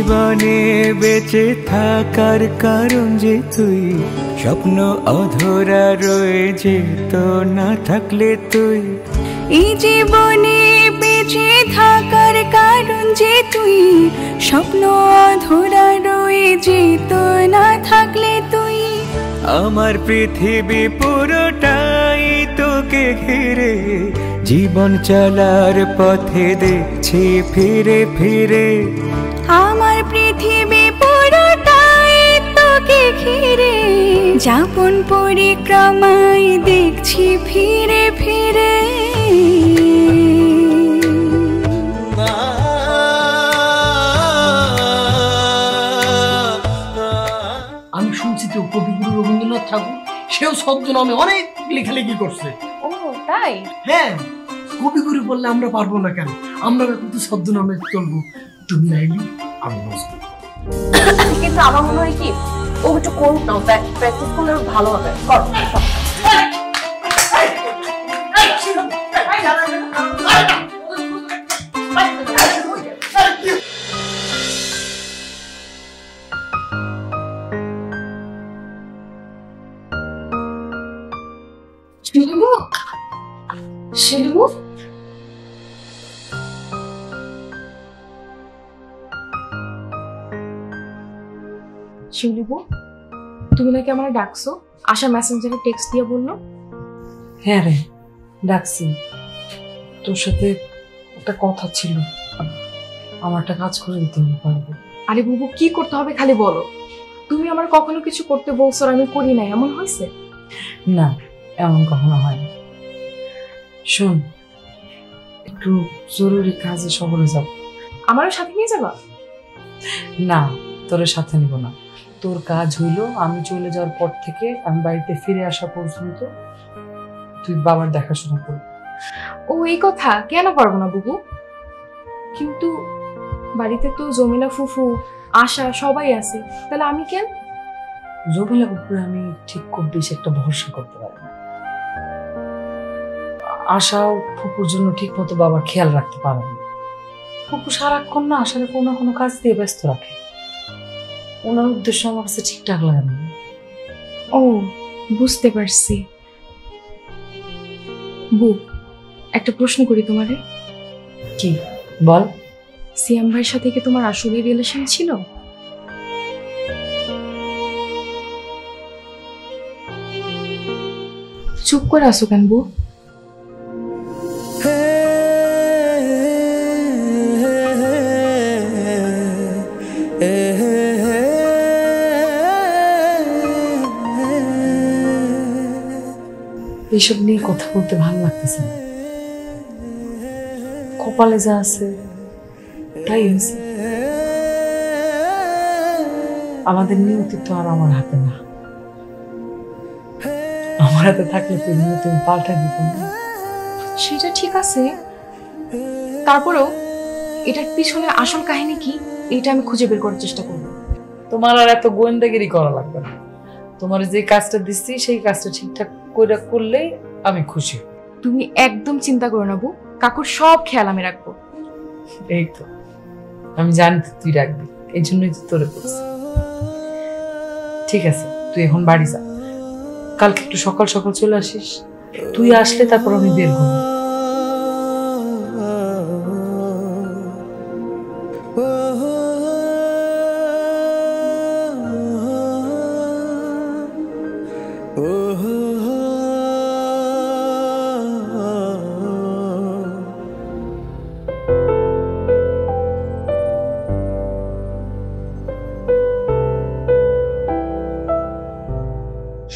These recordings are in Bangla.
জীবনে বেঁচে থাকার কারণ যে তুই, স্বপ্ন অধরা রয়ে যেত না থাকলে তুই। এই জীবনে বেঁচে থাকার কারণ যে তুই, স্বপ্ন অধরা রয়ে যেত না থাকলে তুই। আমার পৃথিবী পুরোটাই তোকে ঘিরে, জীবন চলার পথে দেখছি ফিরে ফিরে। আমার পৃথিবী পুরোটাই তোকে ঘিরে, যাপন পরিক্রমায় দেখছি ফিরে ফিরে। আমি শুনছি তো কবিগুরু রবীন্দ্রনাথ ঠাকুর সেও ছদ্মনামে অনেক লেখালেখি করছে। ও তাই? হ্যাঁ, কবিগুরু বললে আমরা পারবো না কেন? আমরা কিন্তু ছদ্মনামে চলবো। তুমি আইলি আমি বসবো। কিন্তু আমার মনে হয় কি ও একটু করুক না, প্র্যাকটিস করলে ভালো হবে। করো। শিলু, শিলু, শিলিবু, তুমি নাকি আমার ডাকছো? আশা মেসেঞ্জারে টেক্সট দিয়ে বললো। হ্যাঁ রে, ডাকছি। তোর সাথে একটা কথা ছিল, আমার একটা কাজ করে দিতে হবে। পারবো? আরে বুবু, কি করতে হবে খালি বলো। তুমি আমার কখনো কিছু করতে বলছো আর আমি করি নাই, এমন হয়েছে? না, এমন কখনো হয়নি। শোন, একটু জরুরি কাজে শহরে যাব। আমারও সাথে নিয়ে যাবা? না, তোর সাথে নিব না। তোর কাজ হইলো আমি চলে যাওয়ার পর থেকে আমি বাড়িতে ফিরে আসা পর্যন্ত তুই বাবার দেখাশোনা করবি। ও এই কথা, কেন পারবো না বুবু? কিন্তু বাড়িতে তো জমিলা ফুফু, আশা সবাই আছে, তাহলে আমি কেন? জমিলার উপরে আমি ঠিক খুব বেশি একটা ভরসা করতে পারি না। আশাও ফুপুর জন্য ঠিক মতো বাবার খেয়াল রাখতে পারে না। ফুপু সারাক্ষণ না আশারে কোনো না কোনো কাজ দিয়ে ব্যস্ত রাখে। ওনার উদ্দেশ্য আমার কাছে ঠিকঠাক লাগে না। ও বুঝতে পারছি। বু, একটা প্রশ্ন করি তোমারে। কি বল? সিয়াম ভাইয়ের সাথে কি তোমার আসলে রিলেশন ছিল? চুপ করে আসো কেন বু? এইসব নিয়ে কথা বলতে ভালো লাগতেছে না। কপালে যা আছে তাই হয়েছে। আমাদের নিয়তি তো আর আমার হাতে না। আমার হাতে থাকলে তুই নিয়তি পাল্টা দিত না। সেটা ঠিক আছে, তারপরেও এটার পিছনে আসল কাহিনী কি এটা আমি খুঁজে বের করার চেষ্টা করব। তোমার আর এত গোয়েন্দাগিরি করা লাগবে না। তোমার যে কাজটা দিচ্ছি সেই কাজটা ঠিকঠাক করে করলেই আমি খুশি। তুমি একদম চিন্তা করো না বউ, কাকুর সব খেয়াল আমি রাখবো। এই তো আমি জানি তুই রাখবি, এই জন্যই তো তোরে বলছি। ঠিক আছে, তুই এখন বাড়ি যা, কালকে একটু সকাল সকাল চলে আসিস। তুই আসলে তারপর আমি বের হব।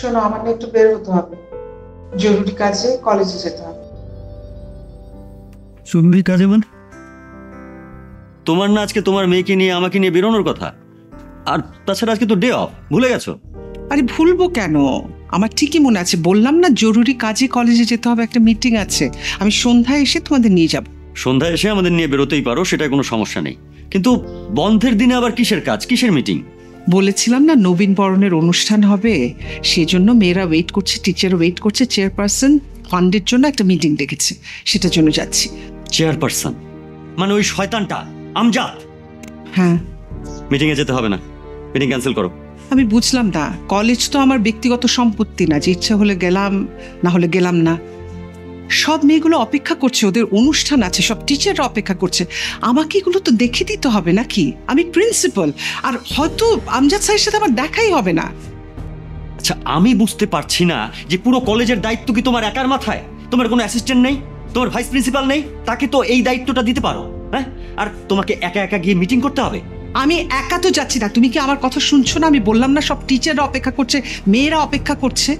শোনো, আমার না একটু বের হতে হবে, জরুরি কাজে কলেজে যেতে হবে। জরুরি কাজে মানে? তোমার না আজকে তোমার মেয়েকে নিয়ে আমাকে নিয়ে বেরোনোর কথা, আর তাছাড়া আজকে তো ডে অফ, ভুলে গেছো? আরে ভুলবো কেন, আমার ঠিকই মনে আছে, বললাম না জরুরি কাজে কলেজে যেতে হবে, একটা মিটিং আছে, আমি সন্ধ্যায় এসে তোমাদের নিয়ে যাব। সন্ধ্যায় এসে আমাদের নিয়ে বেরোতেই পারো, সেটা কোনো সমস্যা নেই, কিন্তু বন্ধের দিনে আবার কিসের কাজ, কিসের মিটিং? বলেছিলাম না নবীন বরণের অনুষ্ঠান হবে, সেজন্য মেয়েরা ওয়েট করছে, টিচার ওয়েট করছে, চেয়ারপারসন ফান্ডের জন্য একটা মিটিং ডেকেছে, সেটার জন্য যাচ্ছি। চেয়ারপারসন মানে ওই শয়তানটা আমজাদ? হ্যাঁ, মিটিংয়ে যেতে হবে না, মিটিং ক্যান্সেল করো। আমি বুঝলাম না, কলেজ তো আমার ব্যক্তিগত সম্পত্তি না যে ইচ্ছা হলে গেলাম না হলে গেলাম না। সব মেয়েগুলো অপেক্ষা করছে, ওদের অনুষ্ঠান আছে, সব টিচাররা অপেক্ষা করছে, আমাকে এগুলো তো দেখে দিতে হবে নাকি? আমি প্রিন্সিপাল, আর হয়তো আমজাদ স্যারের সাথে আমার দেখাই হবে না। আচ্ছা, আমি বুঝতে পারছি না যে পুরো কলেজের দায়িত্ব কি তোমার একার মাথায়? তোমার কোনো অ্যাসিস্ট্যান্ট নেই, তোমার ভাইস প্রিন্সিপাল নেই? তাকে তো এই দায়িত্বটা দিতে পারো। হ্যাঁ, আর তোমাকে একা একা গিয়ে মিটিং করতে হবে? আমি একা তো যাচ্ছি না, তুমি কি আমার কথা শুনছো না? আমি বললাম না সব টিচাররা অপেক্ষা করছে, মেয়েরা অপেক্ষা করছে।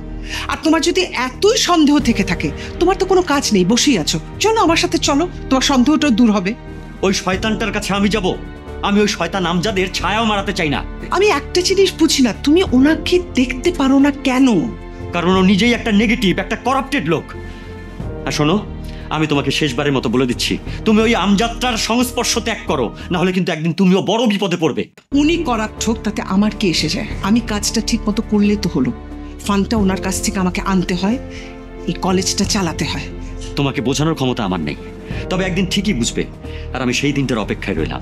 আর তোমার যদি এতই সন্দেহ থেকে থাকে, তোমার তো কোনো কাজ নেই, বসেই আছো, চলো আমার সাথে চলো, তোমার সন্দেহটা দূর হবে। ওই শয়তানটার কাছে আমি যাব? আমি ওই শয়তান আমজাদের ছায়াও মারাতে চাই না। আমি একটা জিনিস বুঝি না, তুমি ওনাকে দেখতে পারো না কেন? কারণ ও নিজেই একটা নেগেটিভ, একটা করাপ্টেড লোক। আর শোনো, আমি তোমাকে শেষবারের মতো বলে দিচ্ছি, তুমি ওই আমজাদটার সংস্পর্শ ত্যাগ করো, না হলে কিন্তু একদিন তুমিও বড় বিপদে পড়বে। উনি করাপ্ট হোক তাতে আমার কি এসে যায়? আমি কাজটা ঠিক মতো করলে তো হলো। ফান্ডটা ওনার কাছ থেকে আমাকে আনতে হয়, এই কলেজটা চালাতে হয়। তোমাকে বোঝানোর ক্ষমতা আমার নেই, তবে একদিন ঠিকই বুঝবে, আর আমি সেই দিনটার অপেক্ষায় রইলাম।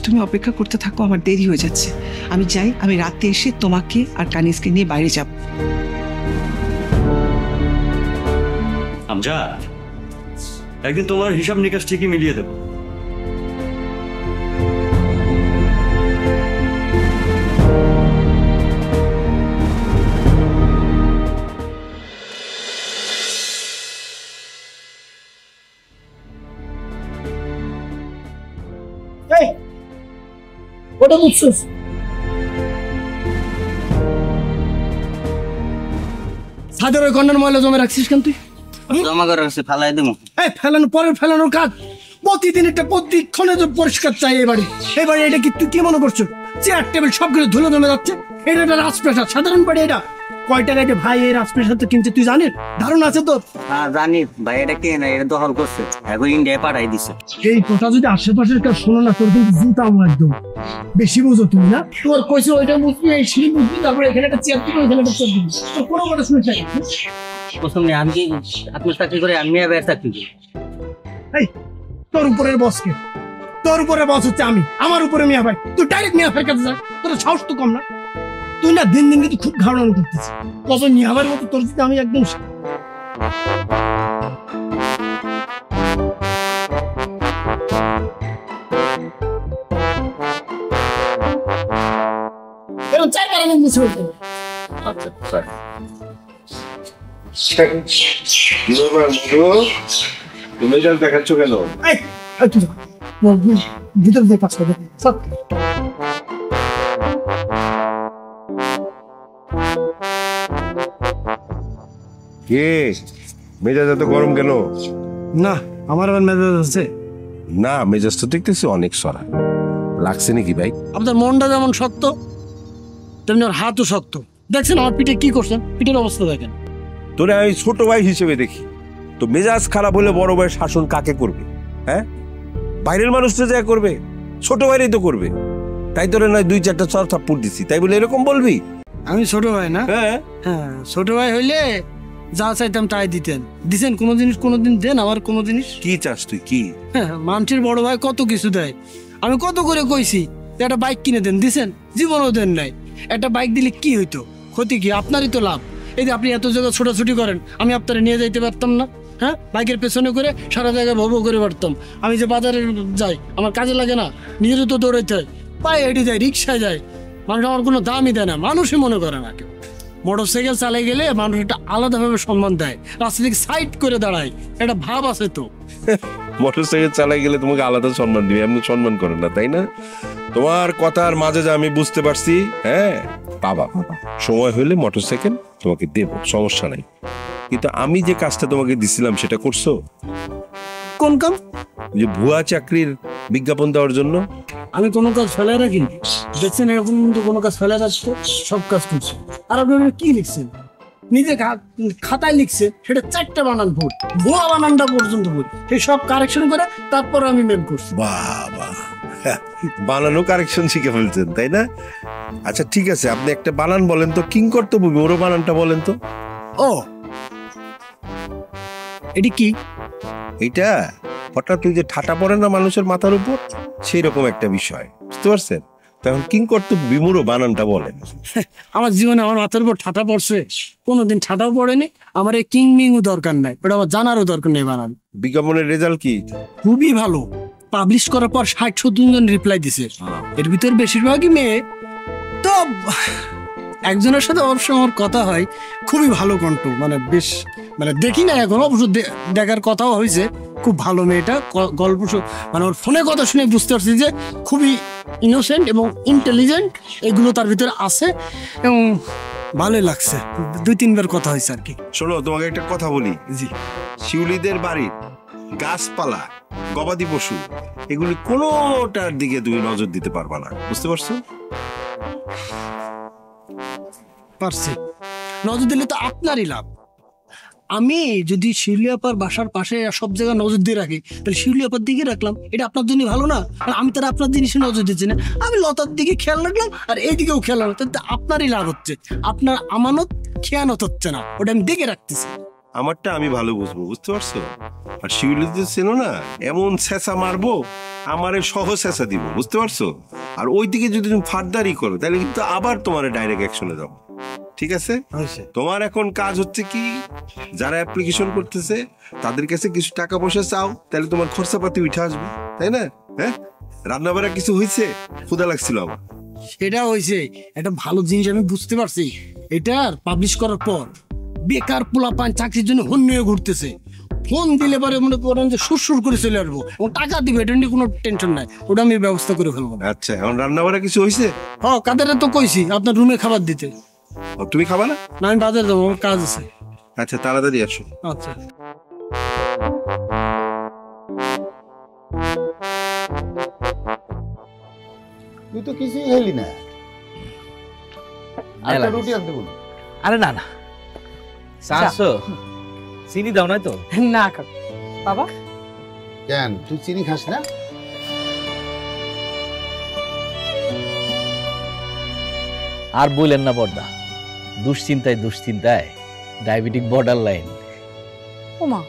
তুমি অপেক্ষা করতে থাকো, আমার দেরি হয়ে যাচ্ছে। আমি যাই, আমি রাতে এসে তোমাকে আর কানিজকে নিয়ে বাইরে যাব। আমজাদ, একদিন তোমার হিসাব নিকাশ ঠিকই মিলিয়ে দেবো। ওটা বুঝছিস? ছাদের ওই কর্নার ময়লা জমা রাখছিস কেন তুই? জমা করে রাখছি, ফেলাই দেবো। এই ফেলানো পরের ফেলানোর কাজ প্রতিদিন একটা প্রতিক্ষণে তো পরিষ্কার চাই। এই বাড়ি এটা কি তুই কি মনে করছো? চেয়ার টেবিল সবগুলো ধুলো জমে যাচ্ছে। এটা একটা রাজপ্রাসাদ, সাধারণ বাড়ি। এটা কয় টাকায় ভাই এই রাজপ্রাসাদ কিনছে তুই জানিস? ধারণা আছে তোর? হ্যাঁ জানি ভাই, এটা কে না, এটা দখল করছে, এখন ইন্ডিয়ায় পাঠাই দিছে। এই কথা যদি আশেপাশের কাজ শোনো না, তোর কিন্তু জুতাম একদম। বেশি বুঝো তুমি না? তোর কইছে ওইটা বুঝবি, এই সিঁড়ি বুঝবি, তারপরে এখানে একটা চেয়ার দিবি, এখানে একটা চেয়ার দিবি। তোর কোনো কথা শুনে চাই প্রথম নেই, আমি কি আপনার চাকরি করে, আমি মেয়ে বের চাকরি করি। এই তোর উপরের বসকে, তোর উপরে বস হচ্ছে আমি, আমার উপরে মিয়া ভাই। তুই ডাইরেক্ট মিয়া ভাইয়ের কাছে যা, তোর সাহস তো কম না। তুই না দিন দিন কিন্তু খুব ঘাড়ানো করতেছিস। কত মিয়া ভাইয়ের মতো তোর যদি আমি একদম দেখাচ্ছ কেন? ভিতর দিয়ে কাজ করবে। কে মেজাজ এত গরম কেন? না, আমার আবার মেজাজ আছে না, মেজাজ তো দেখতেছি অনেক সরা লাগছে নাকি ভাই? আপনার মনটা যেমন শক্ত তেমনি ওর হাতও শক্ত। দেখছেন আমার পিঠে কি করছেন? পিঠের অবস্থা দেখেন। তোরে আমি ছোট ভাই হিসেবে দেখি, তো মেজাজ খারাপ হলে বড় ভাইয়ের শাসন কাকে করবে? হ্যাঁ, বাইরের মানুষ তো যা করবে, ছোট ভাইরাই তো করবে। তাই তোরে নয় 2-4টা চর থাপ্পড় দিছি, তাই বলে এরকম বলবি? আমি ছোট ভাই না? হ্যাঁ হ্যাঁ, ছোট ভাই হইলে যা চাইতাম তাই দিতেন। দিছেন কোনো জিনিস কোনোদিন দেন আমার কোনো জিনিস? কি চাস তুই? কি মানুষের বড় ভাই কত কিছু দেয়। আমি কত করে কইছি একটা বাইক কিনে দেন, দিছেন? জীবনও দেন নাই। একটা বাইক দিলে কি হইতো? ক্ষতি কি? আপনারই তো লাভ। এই যে আপনি এত জায়গায় ছোটাছুটি করেন, আমি আপনারা নিয়ে যাইতে পারতাম না? হ্যাঁ, বাইকের পেছনে করে সারা জায়গায় ভব করে পারতাম। আমি যে বাজারে যাই, আমার কাজে লাগে না? নিজেরও তো দৌড়াইতে হয়, পায়ে হেঁটে যায়, রিক্সায় যায়। মানুষ আমার কোনো দামই দেয় না, মানুষই মনে করে না কেউ। মোটর সাইকেল চালাই গেলে মানুষ একটা আলাদাভাবে সম্মান দেয়, রাস্তা থেকে সাইড করে দাঁড়ায়, একটা ভাব আছে তো। মোটর সাইকেল চালাই গেলে তোমাকে আলাদা সম্মান দিবে, এমনি সম্মান করে না, তাই না? তোমার কথার মাঝে যা আমি বুঝতে পারছি, হ্যাঁ বাবা সময় হলে মোটর সাইকেল তোমাকে দেব, সমস্যা নাই। কিন্তু আমি যে কাজটা তোমাকে দিছিলাম সেটা করছো? কোন কাম? যে ভুয়া চাকরির বিজ্ঞাপন দেওয়ার জন্য। আমি কোনো কাজ ফেলে রাখি? দেখছেন এরকম তো কোনো কাজ ফেলে রাখতো, সব কাজ করছি। আর আপনি কি লিখছেন? নিজে খাতায় লিখছে, সেটা 4টা বানান ভুল, ভুয়া বানানটা পর্যন্ত ভুল। সেই সব কারেকশন করে তারপর আমি মেল করছি। বাবা, বানানো কারেকশন শিখে ফেলছেন, তাই না? আচ্ছা ঠিক আছে, আপনি একটা বানান বলেন তো, কিংকর্তব্য ওরও বানানটা বলেন তো। ও, এটি কি? এটা হঠাৎ তুই যে ঠাটা পড়ে না মানুষের মাথার উপর, সেই রকম একটা বিষয়, বুঝতে পারছেন? তখন কিঙ্কর তো বিমূঢ় বানানটা বলেন। আমার জীবনে আমার মাথার উপর ঠাটা পড়ছে, কোনোদিন ঠাটাও পড়েনি। আমার এই কিং মিংও দরকার নাই, ওটা আমার জানারও দরকার নেই বানান। বিজ্ঞাপনের রেজাল্ট কি? খুবই ভালো। পাবলিশ করার পর 60-70 জন রিপ্লাই দিছে, এর ভিতর বেশিরভাগই মেয়ে। তো একজনের সাথে অবশ্য আমার কথা হয়, খুবই ভালো কণ্ঠ, মানে বেশ, মানে দেখি না এখন, অবশ্য দেখার কথাও হয়েছে। খুব ভালো মেয়েটা, গল্প মানে ওর ফোনে কথা শুনে বুঝতে পারছি যে খুবই ইনোসেন্ট এবং ইন্টেলিজেন্ট, এগুলো তার ভিতরে আছে এবং ভালোই লাগছে। 2-3 বার কথা হয়েছে আর কি। শোনো, তোমাকে একটা কথা বলি। জি। শিউলিদের বাড়ির গাছপালা, গবাদি পশু, এগুলি কোনোটার দিকে তুমি নজর দিতে পারবা না, বুঝতে পারছো? পারছি। নজর দিলে তো আপনারই লাভ। আমি যদি শিউলি আপার বাসার পাশে সব জায়গায় নজর দিয়ে রাখি, তাহলে শিউলি আপার দিকে রাখলাম, এটা আপনার জন্য ভালো না? আর আমি তার আপনার জিনিসে নজর দিচ্ছি না, আমি লতার দিকে খেয়াল রাখলাম আর এইদিকেও খেয়াল রাখলাম, তাহলে আপনারই লাভ হচ্ছে। আপনার আমানত খেয়ানত হচ্ছে না, ওটা আমি দেখে রাখতেছি। আমারটা আমি ভালো বুঝবো, বুঝতে পারছো? আর শিউলি তো ছিল না, এমন ছেঁচা মারবো, আমারে সহ ছেঁচা দিব, বুঝতে পারছো? আর ওই দিকে যদি তুমি ফার্দারই করো, তাহলে কিন্তু আবার তোমার ডাইরেক্ট অ্যাকশনে যাবো, ঠিক আছে? তোমার এখন কাজ হচ্ছে কি, যারা অ্যাপ্লিকেশন করতেছে তাদের কাছে কিছু টাকা পয়সা চাও, তাহলে তোমার খরচাপাতি উঠে আসবে, তাই না? হ্যাঁ, রান্না বাড়া কিছু হয়েছে? ক্ষুধা লাগছিল আমার। সেটা হয়েছে, একটা ভালো জিনিস আমি বুঝতে পারছি। এটা পাবলিশ করার পর বেকার পোলাপান চাকরির জন্য হন্য হয়ে ঘুরতেছে, ফোন দিলে পরে মনে করেন যে সুর করে চলে আসবো এবং টাকা দিবে, এটা নিয়ে কোনো টেনশন নাই, ওটা আমি ব্যবস্থা করে ফেলবো। আচ্ছা, এখন রান্না বাড়া কিছু হয়েছে? হ্যাঁ, কাদের তো কইছি আপনার রুমে খাবার দিতে। তুমি খাবা না? না, আমি বাজারে যাবো, আমার কাজ আছে। আচ্ছা, তাড়াতাড়ি আসো। আচ্ছা। তুই তো কিছুই খাইলি না, আরেকটা রুটি আনতে বলি। আরে না না, চারশো চিনি দাও নাই তো? না বাবা। কেন তুই চিনি খাস না? আর বললেন না বড়দা, দুশ্চিন্তায় ডায়াবেটিক বর্ডার লাইন। ওমা,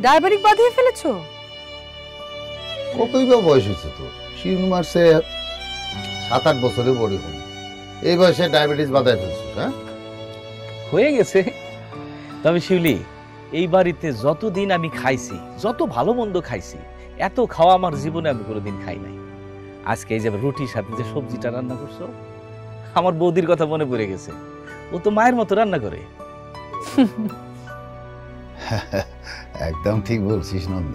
ডায়াবেটিক বাঁধিয়ে ফেলেছো? কতই বা বয়স হয়েছে তোর? শিউন মারছে 7-8 বছরে বড় হল, এই বয়সে ডায়াবেটিস বাঁধায় ফেলছিস? হ্যাঁ, হয়ে গেছে। তবে শিউলি, এই বাড়িতে যতদিন আমি খাইছি, যত ভালো মন্দ খাইছি, এত খাওয়া আমার জীবনে আমি কোনোদিন খাই নাই। আজকে এই যে রুটির সাথে যে সবজিটা রান্না করছো, আমার বৌদির কথা মনে পড়ে গেছে। ও তো মায়ের মতো রান্না করে। একদম ঠিক বলছিস নন্দ,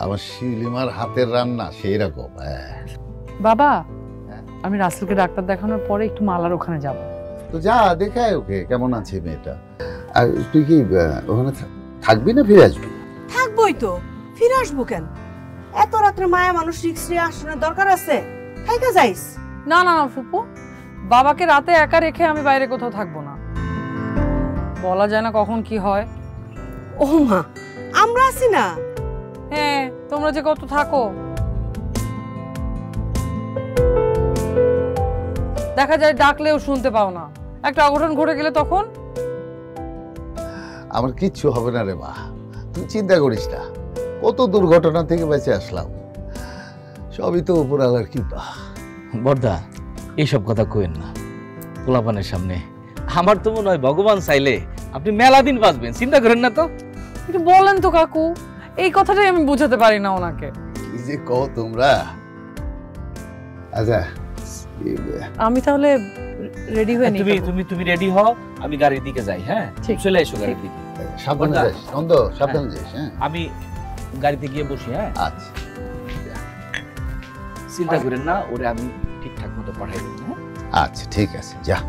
আমার শিউলিমার হাতের রান্না সেই রকম। বাবা, আমি রাসেলকে ডাক্তার দেখানোর পরে একটু মালার ওখানে যাব। তো যা দেখায় ওকে কেমন আছে মেয়েটা। আর তুই কি ওখানে থাকবি না ফিরে আসবি? থাকবই তো, ফিরে আসবো কেন? এত রাত্রে মায়া মানুষ রিক্সে আসানোর দরকার আছে? থাইকা যাইস। না না না ফুপু, বাবাকে রাতে একা রেখে আমি বাইরে কোথাও থাকবো না। বলা যায় না কখন কি হয়। ও মা, আমরা আছি না? হ্যাঁ, তোমরা যে কত থাকো। দেখা যায় ডাকলেও শুনতে পাও না, একটা অঘটন ঘটে গেলে তখন? আমার কিচ্ছু হবে না রে মা, তুই চিন্তা করিস না। কত দুর্ঘটনা থেকে বেঁচে আসলাম, সবই তো উপরওয়ালার কৃপা। বড়দা, এইসব কথা কইেন না পোলাপানের সামনে। আমার তো মনে হয় ভগবান চাইলে আপনি মেলা দিন বাঁচবেন, চিন্তা করেন না তো। একটু বলেন তো কাকু, এই কথাটাই আমি বুঝাতে পারি না ওনাকে। কি যে কও তোমরা। আচ্ছা, আমি তাহলে রেডি হয়ে নিই। তুমি রেডি হও, আমি গাড়ির দিকে যাই। হ্যাঁ, চলে এসো গাড়ির দিকে। সাবধানে যাস নন্দ, সাবধানে যাস। হ্যাঁ, আমি গাড়িতে গিয়ে বসি। হ্যাঁ, আচ্ছা, চিন্তা করেন না, ওরে আমি ঠিকঠাক মতো পাঠাই দেব। হ্যাঁ, আচ্ছা ঠিক আছে, যা।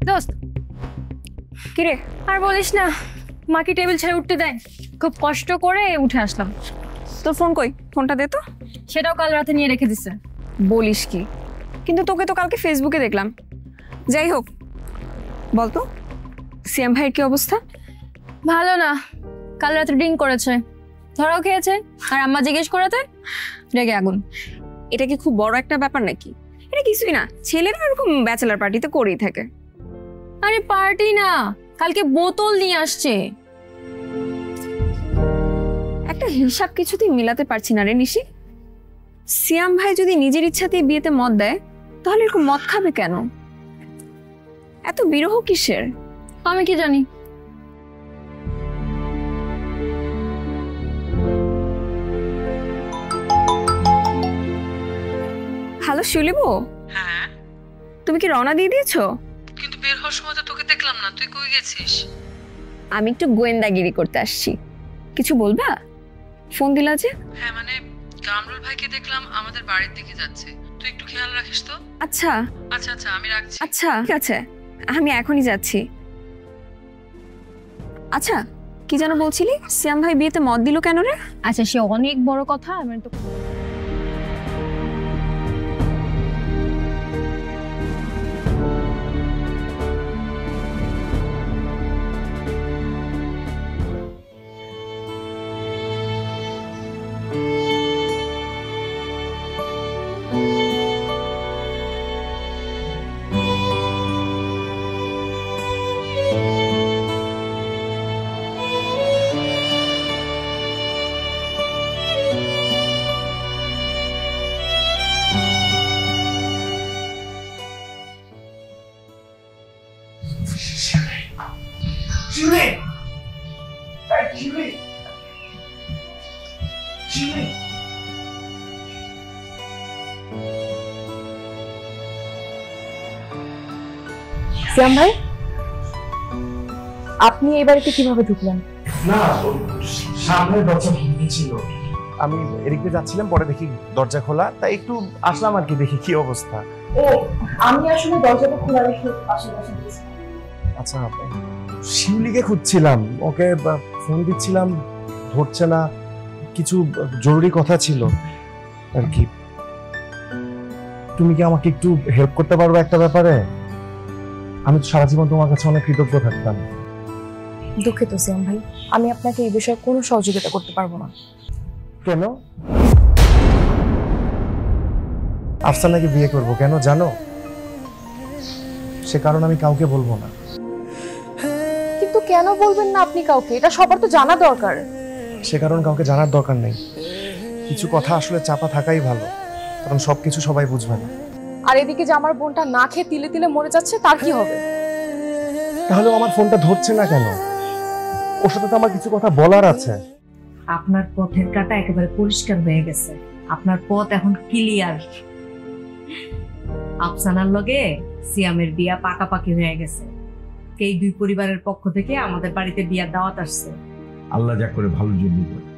দোস্ত, কিরে আর বলিস না, মাকে টেবিল ছেড়ে উঠতে দেয়, খুব কষ্ট করে উঠে আসলাম। তোর ফোন কই? ফোনটা দে তো। সেটাও কাল রাতে নিয়ে রেখে দিছে। বলিস কি? কিন্তু তোকে তো কালকে ফেসবুকে দেখলাম। যাই হোক, বলতো সিয়াম ভাইয়ের কি অবস্থা? ভালো না, কাল রাতে ড্রিঙ্ক করেছে, ধরাও খেয়েছে, আর আম্মা জিজ্ঞেস করাতে রেগে আগুন। এটা কি খুব বড় একটা ব্যাপার নাকি? এটা কিছুই না, ছেলেরা এরকম ব্যাচেলার পার্টিতে করেই থাকে। আরে পার্টি না, কালকে বোতল নিয়ে আসছে। একটা হিসাব কিছুতেই মিলাতে পারছি না রে নিশি। সিয়াম ভাই যদি নিজের ইচ্ছাতেই বিয়েতে মদ দেয়, তাহলে এরকম মদ খাবে কেন? এত বিরহ কিসের? আমি কি জানি। হ্যালো শিউলিবু। হ্যাঁ, তুমি কি রওনা দিয়ে দিয়েছো? কিন্তু বের হওয়ার সময় তো তোকে দেখলাম না, তুই কই গেছিস? আমি একটু গোয়েন্দাগিরি করতে আসছি। কিছু বলবা? ফোন দিলা যে? হ্যাঁ মানে কামরুল ভাইকে দেখলাম আমাদের বাড়ির দিকে যাচ্ছে, তুই একটু খেয়াল রাখিস তো। আচ্ছা আচ্ছা আচ্ছা, আমি রাখছি। আচ্ছা ঠিক আছে, আমি এখনই যাচ্ছি। আচ্ছা কি যেন বলছিলি, সিয়াম ভাই বিয়েতে মদ দিল কেন রে? আচ্ছা সে অনেক বড় কথা, আমি তো সিয়াম ভাই, আপনি এই বাড়িতে কিভাবে ঢুকলেন? না, সামনে দরজা বন্ধ ছিল, আমি এদিকে যাচ্ছিলাম, পরে দেখি দরজা খোলা, তাই একটু আসলাম আর কি, দেখি কি অবস্থা। ও, আমি আসলে দরজাটা খোলা রেখে আশেপাশে গেছিলাম। আচ্ছা, শিউলিকে খুঁজছিলাম, ওকে ফোন দিচ্ছিলাম, ধরছে না, কিছু জরুরি কথা ছিল আর কি। তুমি কি আমাকে একটু হেল্প করতে পারবে একটা ব্যাপারে? আমি তো সারা জীবন তোমার কাছে অনেক কৃতজ্ঞ থাকতাম। দুঃখিত সিয়াম ভাই, আমি আপনাকে এই বিষয়ে কোনো সহযোগিতা করতে পারবো না। কেন? আফসানাকে বিয়ে করব কেন জানো? সে কারণ আমি কাউকে বলবো না। কিন্তু কেন বলবেন না আপনি কাউকে? এটা সবার তো জানা দরকার। সে কারণ কাউকে জানার দরকার নেই। কিছু কথা আসলে চাপা থাকাই ভালো, কারণ সবকিছু সবাই বুঝবে না। আর এদিকে যে আমার বোনটা না খেয়ে তিলে তিলে মরে যাচ্ছে, তার কি হবে? তাহলেও আমার ফোনটা ধরছে না কেন? ওর সাথে তো আমার কিছু কথা বলার আছে। আপনার পথের কাঁটা একেবারে পরিষ্কার হয়ে গেছে, আপনার পথ এখন ক্লিয়ার। আফসানার লগে সিয়ামের বিয়া পাকাপাকি হয়ে গেছে। এই দুই পরিবারের পক্ষ থেকে আমাদের বাড়িতে বিয়ার দাওয়াত আসছে। আল্লাহ যা করে ভালোর জন্য করে।